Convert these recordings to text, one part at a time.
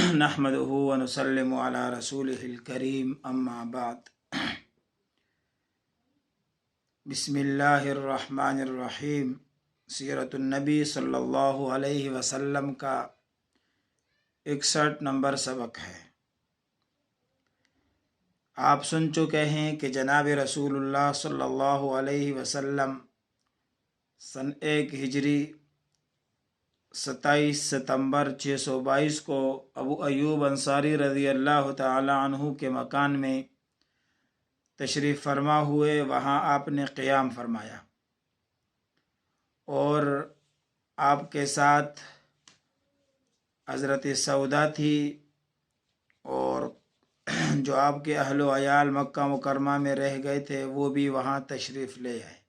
نحمده ونسلم على رسوله الكريم اما بعد بسم اللہ الرحمن الرحیم سیرت النبی صلی اللہ علیہ وسلم کا 61 نمبر سبق ہے۔ آپ سن چکے ہیں کہ جناب رسول اللہ صلی اللہ علیہ وسلم سن 1 ہجری 27 ستمبر 622 کو ابو ایوب انصاری رضی اللہ تعالی عنہ کے مکان میں تشریف فرما ہوئے۔ وہاں آپ نے قیام فرمایا اور آپ کے ساتھ حضرت سودا تھی اور جو آپ کے اہل و عیال مکہ مکرمہ میں رہ گئے تھے وہ بھی وہاں تشریف لے آئے۔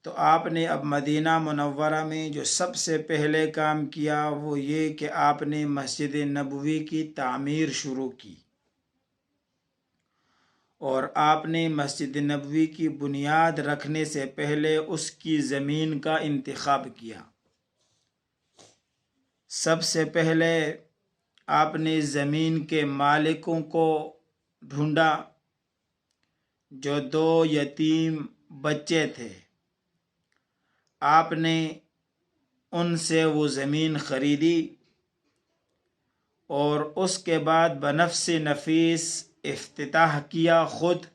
تو آپ نے اب مدینہ منورہ میں جو سب سے پہلے کام کیا وہ یہ کہ آپ نے مسجد نبوی کی تعمیر شروع کی اور آپ نے مسجد نبوی کی بنیاد رکھنے سے پہلے اس کی زمین کا انتخاب کیا۔ سب سے پہلے آپ نے زمین کے مالکوں کو ڈھونڈا، جو 2 یتیم بچے تھے۔ آپ نے ان سے وہ زمین خریدی اور اس کے بعد بنفس نفیس افتتاح کیا خود،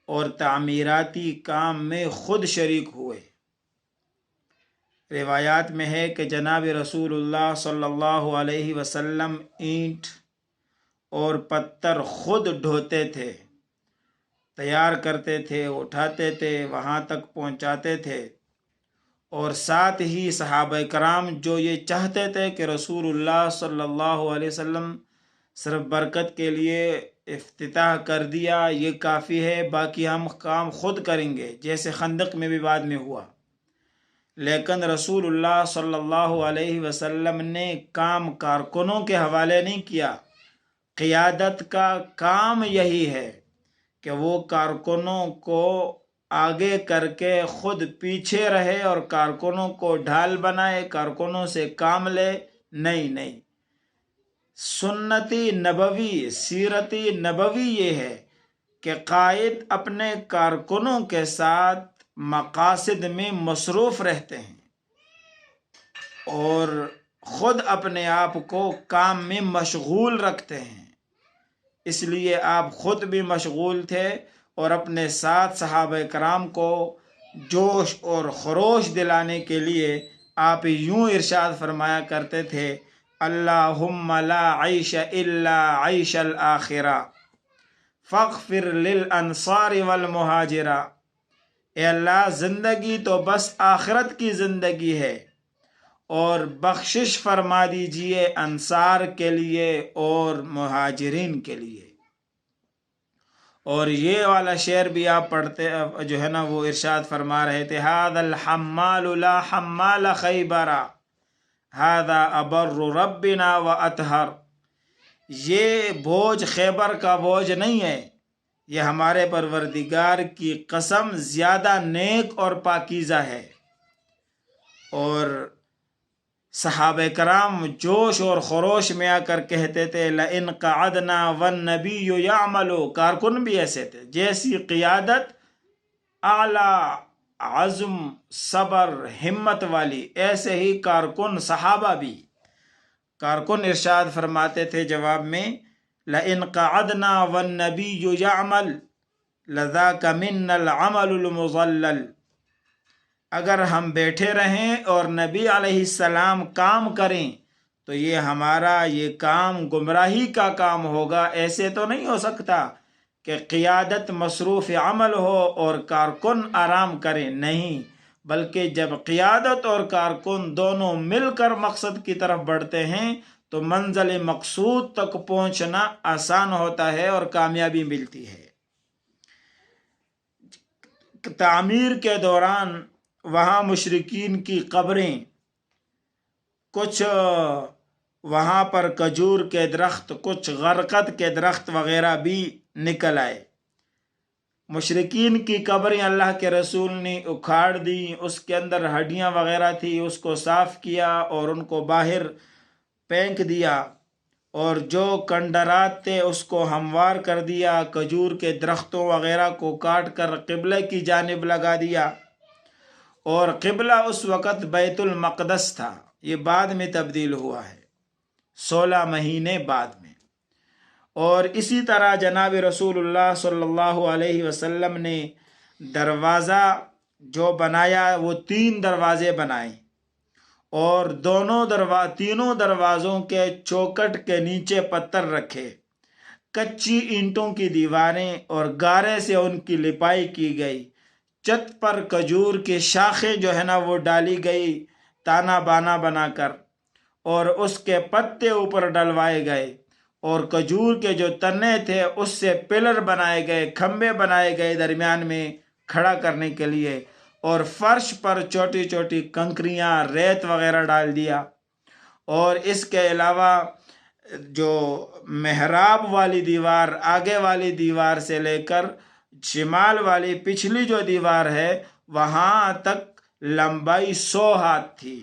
اور تعمیراتی کام میں خود شریک ہوئے۔ روایات میں ہے کہ جناب رسول اللہ صلی اللہ علیہ وسلم اینٹ اور پتھر خود ڈھوتے تھے، تیار کرتے تھے، اٹھاتے تھے، وہاں تک پہنچاتے تھے، اور ساتھ ہی صحابہ کرام جو یہ چاہتے تھے کہ رسول اللہ صلی اللہ علیہ وسلم صرف برکت کے لیے افتتاح کر دیا یہ کافی ہے، باقی ہم کام خود کریں گے، جیسے خندق میں بھی بعد میں ہوا۔ لیکن رسول اللہ صلی اللہ علیہ وسلم نے کام کارکنوں کے حوالے نہیں کیا۔ قیادت کا کام یہی ہے کہ وہ کارکنوں کو آگے کر کے خود پیچھے رہے اور کارکنوں کو ڈھال بنائے، کارکنوں سے کام لے۔ نہیں، سنتی نبوی، سیرتی نبوی یہ ہے کہ قائد اپنے کارکنوں کے ساتھ مقاصد میں مصروف رہتے ہیں اور خود اپنے آپ کو کام میں مشغول رکھتے ہیں۔ اس لیے آپ خود بھی مشغول تھے اور اپنے ساتھ صحابہ کرام کو جوش اور خروش دلانے کے لیے آپ یوں ارشاد فرمایا کرتے تھے: اللہم لا عیش الا عیش الآخرہ فاغفر للانصار والمہاجرہ۔ اے اللہ، زندگی تو بس آخرت کی زندگی ہے اور بخشش فرما دیجئے انصار کے لیے اور مہاجرین کے لیے۔ اور یہ والا شعر بھی آپ پڑھتے جو ہے نا وہ ارشاد فرما رہے تھے: ھذا الحمال لا حمال خیبرا ھذا ابر ربنا واطہر۔ یہ بوجھ خیبر کا بوجھ نہیں ہے، یہ ہمارے پروردگار کی قسم زیادہ نیک اور پاکیزہ ہے۔ اور صحابہ کرام جوش اور خروش میں آ کر کہتے تھے: لئن قعدنا والنبی یعمل۔ کارکن بھی ایسے تھے، جیسی قیادت اعلیٰ عزم، صبر، ہمت والی، ایسے ہی کارکن صحابہ بھی۔ کارکن ارشاد فرماتے تھے جواب میں: لئن قعدنا والنبی یعمل لذاک منا العمل المضلل۔ اگر ہم بیٹھے رہیں اور نبی علیہ السلام کام کریں تو یہ ہمارا یہ کام گمراہی کا کام ہوگا۔ ایسے تو نہیں ہو سکتا کہ قیادت مصروف عمل ہو اور کارکن آرام کریں، نہیں، بلکہ جب قیادت اور کارکن دونوں مل کر مقصد کی طرف بڑھتے ہیں تو منزل مقصود تک پہنچنا آسان ہوتا ہے اور کامیابی ملتی ہے۔ تعمیر کے دوران وہاں مشرکین کی قبریں، کچھ وہاں پر کھجور کے درخت، کچھ غرقد کے درخت وغیرہ بھی نکل آئے۔ مشرکین کی قبریں اللہ کے رسول نے اکھاڑ دی، اس کے اندر ہڈیاں وغیرہ تھی، اس کو صاف کیا اور ان کو باہر پھینک دیا۔ اور جو کنڈرات تھے اس کو ہموار کر دیا، کھجور کے درختوں وغیرہ کو کاٹ کر قبلے کی جانب لگا دیا، اور قبلہ اس وقت بیت المقدس تھا۔ یہ بعد میں تبدیل ہوا ہے، 16 مہینے بعد میں۔ اور اسی طرح جناب رسول اللہ صلی اللہ علیہ وسلم نے دروازہ جو بنایا وہ 3 دروازے بنائے، اور تینوں دروازوں کے چوکٹ کے نیچے پتھر رکھے، کچی اینٹوں کی دیواریں اور گارے سے ان کی لپائی کی گئی، چھت پر کھجور کی شاخیں جو ہے نا وہ ڈالی گئی تانا بانا بنا کر، اور اس کے پتے اوپر ڈلوائے گئے، اور کھجور کے جو تنے تھے اس سے پلر بنائے گئے، کھمبے بنائے گئے درمیان میں کھڑا کرنے کے لیے، اور فرش پر چھوٹی چھوٹی کنکریاں، ریت وغیرہ ڈال دیا۔ اور اس کے علاوہ جو محراب والی دیوار، آگے والی دیوار سے لے کر شمال والی پچھلی جو دیوار ہے وہاں تک لمبائی 100 ہاتھ تھی،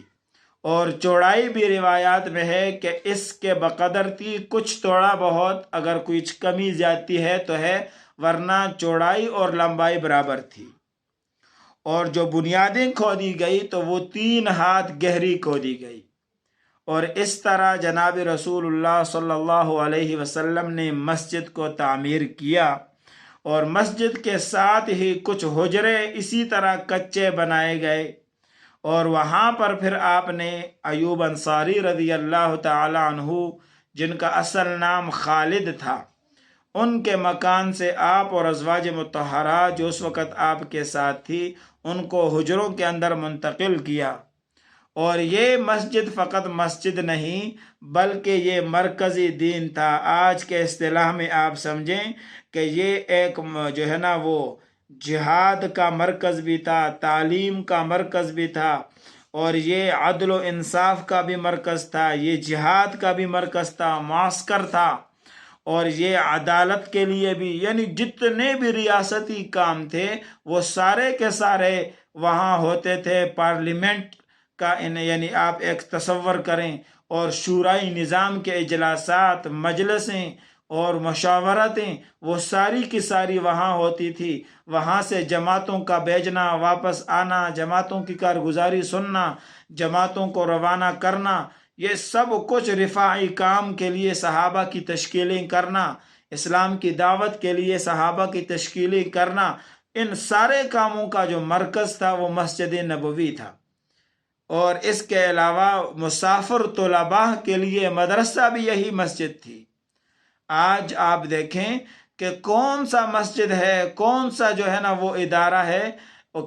اور چوڑائی بھی روایات میں ہے کہ اس کے بقدر تھی، کچھ تھوڑا بہت اگر کچھ کمی زیادتی ہے تو ہے، ورنہ چوڑائی اور لمبائی برابر تھی۔ اور جو بنیادیں کھودی گئی تو وہ 3 ہاتھ گہری کھودی گئی۔ اور اس طرح جناب رسول اللہ صلی اللہ علیہ وسلم نے مسجد کو تعمیر کیا، اور مسجد کے ساتھ ہی کچھ حجرے اسی طرح کچے بنائے گئے، اور وہاں پر پھر آپ نے ایوب انصاری رضی اللہ تعالی عنہ، جن کا اصل نام خالد تھا، ان کے مکان سے آپ اور ازواج مطہرات جو اس وقت آپ کے ساتھ تھی ان کو حجروں کے اندر منتقل کیا۔ اور یہ مسجد فقط مسجد نہیں بلکہ یہ مرکزی دین تھا۔ آج کے اصطلاح میں آپ سمجھیں کہ یہ ایک جو ہے نا وہ جہاد کا مرکز بھی تھا، تعلیم کا مرکز بھی تھا، اور یہ عدل و انصاف کا بھی مرکز تھا، یہ جہاد کا بھی مرکز تھا، معسکر تھا، اور یہ عدالت کے لیے بھی، یعنی جتنے بھی ریاستی کام تھے وہ سارے کے سارے وہاں ہوتے تھے۔ پارلیمنٹ کا یعنی آپ ایک تصور کریں، اور شورائی نظام کے اجلاسات، مجلسیں اور مشاورتیں وہ ساری کی ساری وہاں ہوتی تھی۔ وہاں سے جماعتوں کا بھیجنا، واپس آنا، جماعتوں کی کارگزاری سننا، جماعتوں کو روانہ کرنا، یہ سب کچھ رفاعی کام کے لیے صحابہ کی تشکیلیں کرنا، اسلام کی دعوت کے لیے صحابہ کی تشکیلیں کرنا، ان سارے کاموں کا جو مرکز تھا وہ مسجد نبوی تھا۔ اور اس کے علاوہ مسافر طلباء کے لیے مدرسہ بھی یہی مسجد تھی۔ آج آپ دیکھیں کہ کون سا مسجد ہے، کون سا جو ہے نا وہ ادارہ ہے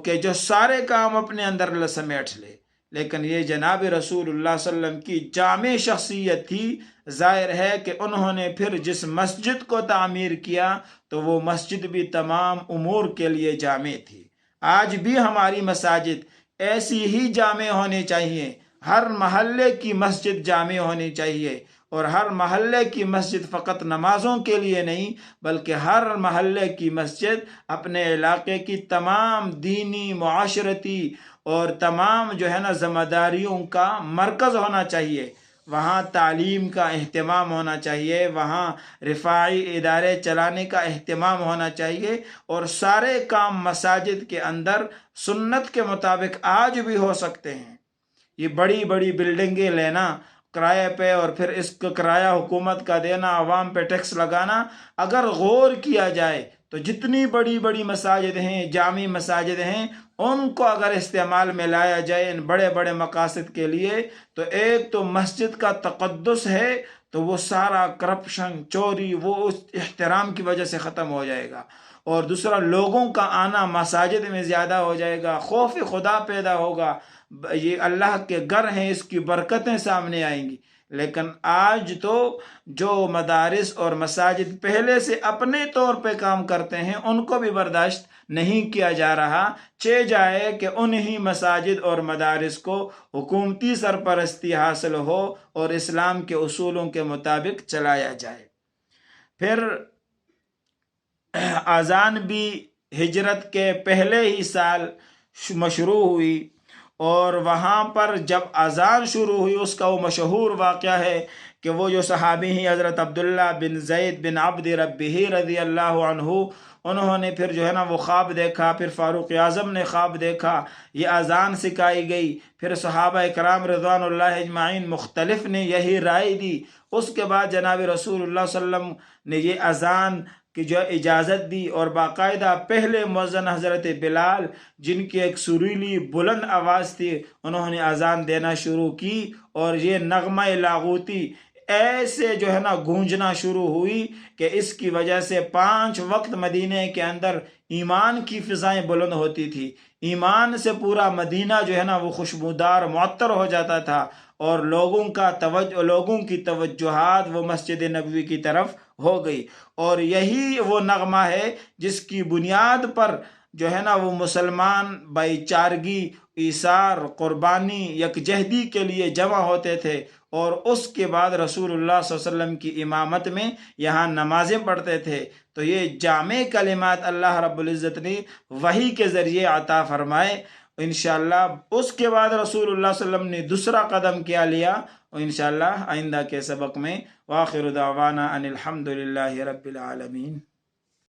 کہ جو سارے کام اپنے اندر سمیٹ لے، لیکن یہ جناب رسول اللہ صلی اللہ علیہ وسلم کی جامع شخصیت تھی۔ ظاہر ہے کہ انہوں نے پھر جس مسجد کو تعمیر کیا تو وہ مسجد بھی تمام امور کے لیے جامع تھی۔ آج بھی ہماری مساجد ایسی ہی جامع ہونی چاہیے، ہر محلے کی مسجد جامع ہونی چاہیے، اور ہر محلے کی مسجد فقط نمازوں کے لیے نہیں بلکہ ہر محلے کی مسجد اپنے علاقے کی تمام دینی، معاشرتی اور تمام جو ہے نا ذمہ داریوں کا مرکز ہونا چاہیے۔ وہاں تعلیم کا اہتمام ہونا چاہیے، وہاں رفاعی ادارے چلانے کا اہتمام ہونا چاہیے، اور سارے کام مساجد کے اندر سنت کے مطابق آج بھی ہو سکتے ہیں۔ یہ بڑی بڑی بلڈنگیں لینا کرائے پہ اور پھر اس کو کرایہ حکومت کا دینا، عوام پہ ٹیکس لگانا، اگر غور کیا جائے تو جتنی بڑی بڑی مساجد ہیں، جامع مساجد ہیں، ان کو اگر استعمال میں لایا جائے ان بڑے بڑے مقاصد کے لیے تو ایک تو مسجد کا تقدس ہے تو وہ سارا کرپشن، چوری، وہ اس احترام کی وجہ سے ختم ہو جائے گا، اور دوسرا لوگوں کا آنا مساجد میں زیادہ ہو جائے گا، خوف خدا پیدا ہوگا، یہ اللہ کے گھر ہیں، اس کی برکتیں سامنے آئیں گی۔ لیکن آج تو جو مدارس اور مساجد پہلے سے اپنے طور پہ کام کرتے ہیں ان کو بھی برداشت نہیں کیا جا رہا، چہ جائے کہ انہی مساجد اور مدارس کو حکومتی سرپرستی حاصل ہو اور اسلام کے اصولوں کے مطابق چلایا جائے۔ پھر اذان بھی ہجرت کے پہلے ہی سال مشروع ہوئی، اور وہاں پر جب اذان شروع ہوئی، اس کا وہ مشہور واقعہ ہے کہ وہ جو صحابی ہیں حضرت عبداللہ بن زید بن عبد ربہ رضی اللہ عنہ، انہوں نے پھر جو ہے نا وہ خواب دیکھا، پھر فاروق اعظم نے خواب دیکھا، یہ اذان سکھائی گئی، پھر صحابہ کرام رضوان اللہ اجمعین مختلف نے یہی رائے دی۔ اس کے بعد جناب رسول اللہ صلی اللہ علیہ وسلم نے یہ اذان کی جو اجازت دی، اور باقاعدہ پہلے مؤذن حضرت بلال، جن کی ایک سریلی بلند آواز تھی، انہوں نے اذان دینا شروع کی، اور یہ نغمہ لاغوتی ایسے جو ہے نا گونجنا شروع ہوئی کہ اس کی وجہ سے 5 وقت مدینہ کے اندر ایمان کی فضائیں بلند ہوتی تھی، ایمان سے پورا مدینہ جو ہے نا وہ خوشبودار معطر ہو جاتا تھا، اور لوگوں کی توجہات وہ مسجد نبوی کی طرف ہو گئی۔ اور یہی وہ نغمہ ہے جس کی بنیاد پر جو ہے نا وہ مسلمان بھائی چارگی، ایثار، قربانی، یکجہتی کے لیے جمع ہوتے تھے، اور اس کے بعد رسول اللہ صلی اللہ علیہ وسلم کی امامت میں یہاں نمازیں پڑھتے تھے۔ تو یہ جامع کلمات اللہ رب العزت نے وحی کے ذریعے عطا فرمائے۔ انشاءاللہ اس کے بعد رسول اللہ صلی اللہ علیہ وسلم نے دوسرا قدم کیا لیا، اور انشاءاللہ آئندہ کے سبق میں، وآخر دعوانا ان الحمد للہ رب العالمین۔